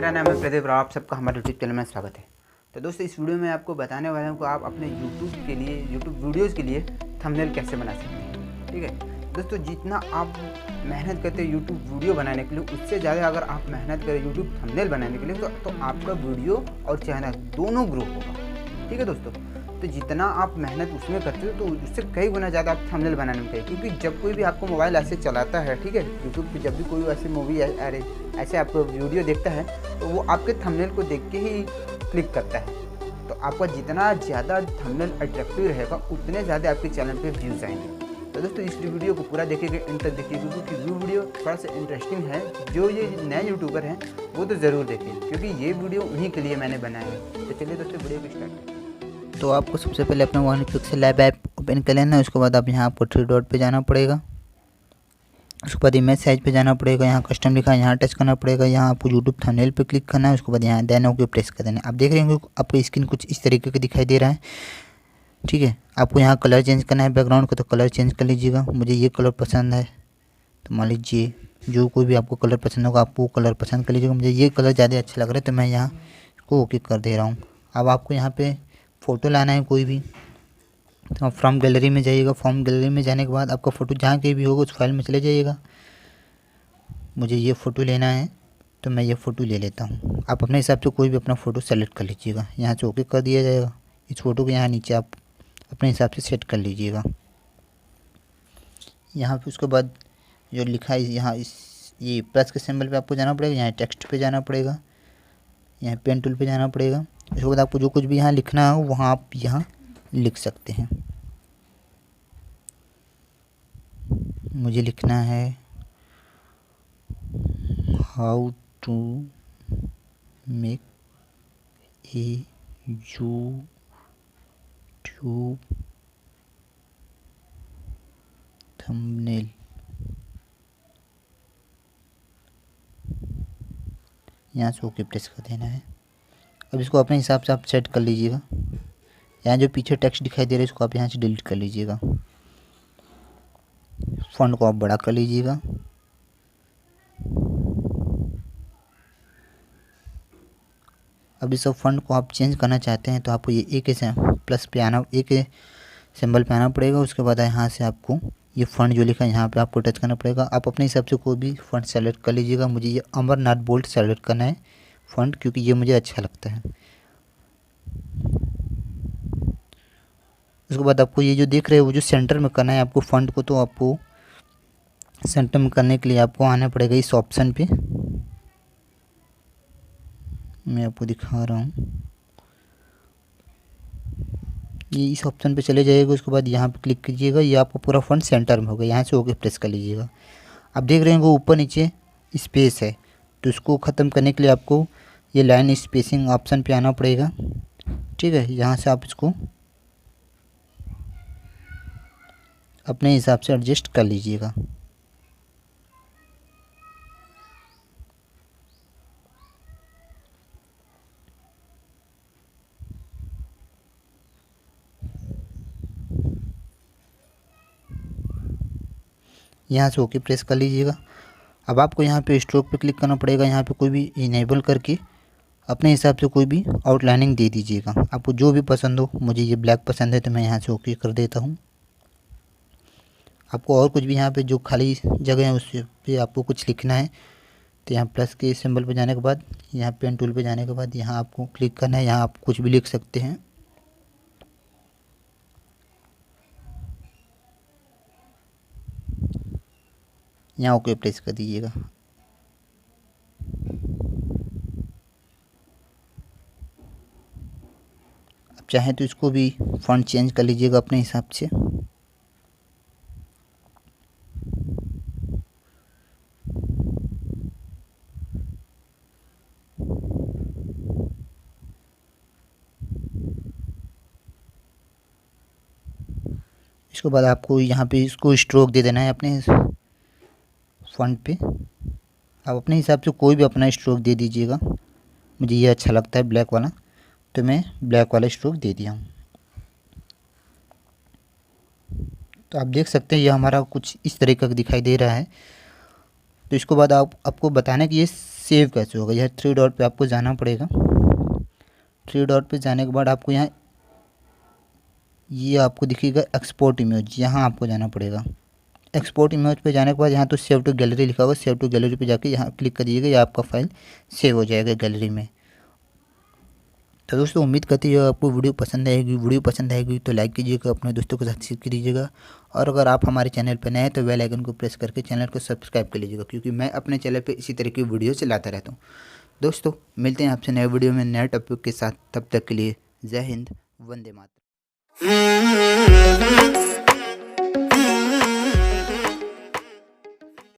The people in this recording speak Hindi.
मेरा नाम है प्रदीप और आप सबका हमारे यूट्यूब चैनल में स्वागत है। तो दोस्तों इस वीडियो में आपको बताने वाला हूँ कि आप अपने यूट्यूब वीडियोज़ के लिए थंबनेल कैसे बना सकते हैं। ठीक है दोस्तों, जितना आप मेहनत करते हैं यूट्यूब वीडियो बनाने के लिए, उससे ज़्यादा अगर आप मेहनत करें यूट्यूब थंबनेल बनाने के लिए तो आपका वीडियो और चैनल दोनों ग्रो होगा। ठीक है दोस्तों, तो जितना आप मेहनत उसमें करते हो तो उससे कई गुना ज़्यादा आप थंबनेल बनाने में चाहिए, क्योंकि जब कोई भी आपको मोबाइल ऐसे चलाता है, ठीक है, यूट्यूब पे जब भी कोई ऐसी मूवी ऐसे आपको वीडियो देखता है तो वो आपके थंबनेल को देख के ही क्लिक करता है। तो आपका जितना ज़्यादा थंबनेल अट्रैक्टिव रहेगा उतने ज़्यादा आपके चैनल पे व्यूज़ आएंगे। तो दोस्तों इस वीडियो को पूरा देखिएगा, एंड तक देखिएगा, क्योंकि ये वीडियो थोड़ा सा इंटरेस्टिंग है। जो ये नए यूट्यूबर हैं वो तो ज़रूर देखें, क्योंकि ये वीडियो उन्हीं के लिए मैंने बनाया है। तो चलिए दोस्तों वीडियो को स्टार्ट करें। तो आपको सबसे पहले अपना वन पिक्सेलैब ऐप ओपन कर लेना है। उसके बाद आप यहाँ आपको थ्री डॉट पे जाना पड़ेगा। उसके बाद इमेज साइज पे जाना पड़ेगा, यहाँ कस्टम लिखा है, यहाँ टच करना पड़ेगा, यहाँ आपको यूट्यूब थंबनेल पे क्लिक करना है। उसके बाद यहाँ देन ओके प्रेस कर देना है। आप देख रहे होंगे आपको स्क्रीन कुछ इस तरीके का दिखाई दे रहा है। ठीक है, आपको यहाँ कलर चेंज करना है बैकग्राउंड का, तो कलर चेंज कर लीजिएगा। मुझे ये कलर पसंद है, तो मान लीजिए जो कोई भी आपको कलर पसंद होगा आप वो कलर पसंद कर लीजिएगा। मुझे ये कलर ज़्यादा अच्छा लग रहा है तो मैं यहाँ इसको ओके कर दे रहा हूँ। अब आपको यहाँ पे फ़ोटो लाना है कोई भी, तो आप फ्रॉम गैलरी में जाइएगा। फ्रॉम गैलरी में जाने के बाद आपका फ़ोटो जहाँ कहीं भी होगा उस फाइल में चले जाइएगा। मुझे ये फ़ोटो लेना है तो मैं ये फ़ोटो ले लेता हूँ। आप अपने हिसाब से कोई भी अपना फ़ोटो सेलेक्ट कर लीजिएगा, यहाँ से ओके कर दिया जाएगा। इस फ़ोटो को यहाँ नीचे आप अपने हिसाब से सेट कर लीजिएगा। यहाँ पे उसके बाद जो लिखा है यहाँ ये प्लस के सिंबल पे आपको जाना पड़ेगा, यहाँ टेक्स्ट पे जाना पड़ेगा, यहाँ पेन टूल पे जाना पड़ेगा। उसके बाद आपको जो कुछ भी यहाँ लिखना हो वहाँ आप यहाँ लिख सकते हैं। मुझे लिखना है how to make a YouTube thumbnail. यहाँ से ओके प्रेस कर देना है। अब इसको अपने हिसाब से आप सेट कर लीजिएगा। यहाँ जो पीछे टेक्स्ट दिखाई दे रहा है इसको आप यहाँ से डिलीट कर लीजिएगा। फ़ॉन्ट को आप बड़ा कर लीजिएगा। अब इस फ़ॉन्ट को आप चेंज करना चाहते हैं तो आपको ये एक प्लस पे आना, एक सिंबल पे आना पड़ेगा। उसके बाद यहाँ से आपको ये फ़ॉन्ट जो लिखा है यहाँ पे आपको टच करना पड़ेगा। आप अपने हिसाब से कोई भी फ़ॉन्ट सेलेक्ट कर लीजिएगा। मुझे ये अमरनाथ बोल्ट सेलेक्ट करना है फ़ॉन्ट, क्योंकि ये मुझे अच्छा लगता है। उसके बाद आपको ये जो देख रहे हो वो जो सेंटर में करना है आपको फ़ॉन्ट को, तो आपको सेंटर में करने के लिए आपको आना पड़ेगा इस ऑप्शन पे। मैं आपको दिखा रहा हूँ, ये इस ऑप्शन पे चले जाइएगा। उसके बाद यहाँ पे क्लिक कीजिएगा, ये आपका पूरा फ़ॉन्ट सेंटर में होगा। यहाँ से ओके प्रेस कर लीजिएगा। आप देख रहे होंगे ऊपर नीचे स्पेस है, तो इसको ख़त्म करने के लिए आपको ये लाइन स्पेसिंग ऑप्शन पे आना पड़ेगा। ठीक है, यहाँ से आप इसको अपने हिसाब से एडजस्ट कर लीजिएगा। यहाँ से ओके प्रेस कर लीजिएगा। अब आपको यहाँ पे स्ट्रोक पे क्लिक करना पड़ेगा। यहाँ पे कोई भी इनेबल करके अपने हिसाब से कोई भी आउटलाइनिंग दे दीजिएगा, आपको जो भी पसंद हो। मुझे ये ब्लैक पसंद है तो मैं यहाँ से ओके कर देता हूँ। आपको और कुछ भी यहाँ पे जो खाली जगह है उस पर आपको कुछ लिखना है तो यहाँ प्लस के सिंबल पे जाने के बाद यहाँ पेन टूल पे जाने के बाद यहाँ आपको क्लिक करना है। यहाँ आप कुछ भी लिख सकते हैं। यहाँ ओके प्रेस कर दीजिएगा। आप चाहें तो इसको भी फ़ॉन्ट चेंज कर लीजिएगा अपने हिसाब से। इसके बाद आपको यहाँ पे इसको स्ट्रोक दे देना है अपने फ़ॉन्ट पे। आप अपने हिसाब से कोई भी अपना स्ट्रोक दे दीजिएगा। मुझे ये अच्छा लगता है ब्लैक वाला, तो मैं ब्लैक वाला स्ट्रोक दे दिया हूँ। तो आप देख सकते हैं ये हमारा कुछ इस तरीके का दिखाई दे रहा है। तो इसके बाद आपको बताना कि ये सेव कैसे होगा, यह 3 डॉट पे आपको जाना पड़ेगा। 3 डॉट पे जाने के बाद आपको यहाँ ये आपको दिखेगा एक्सपोर्ट इमेज, यहाँ आपको जाना पड़ेगा। एक्सपोर्ट इमेज पे जाने के बाद यहाँ तो सेव टू गैलरी लिखा होगा, सेव टू गैलरी पे जाके यहाँ क्लिक करिएगा, या आपका फाइल सेव हो जाएगा गैलरी में। तो दोस्तों उम्मीद करती है आपको वीडियो पसंद आएगी। वीडियो पसंद आएगी तो लाइक कीजिएगा, अपने दोस्तों के साथ शेयर कीजिएगा, और अगर आप हमारे चैनल पर नए हैं तो बेल आइकन को प्रेस करके चैनल को सब्सक्राइब कर लीजिएगा, क्योंकि मैं अपने चैनल पे इसी तरह की वीडियो चलाता रहता हूँ। दोस्तों मिलते हैं आपसे नए वीडियो में नए टॉपिक के साथ, तब तक के लिए जय हिंद, वंदे मातरम।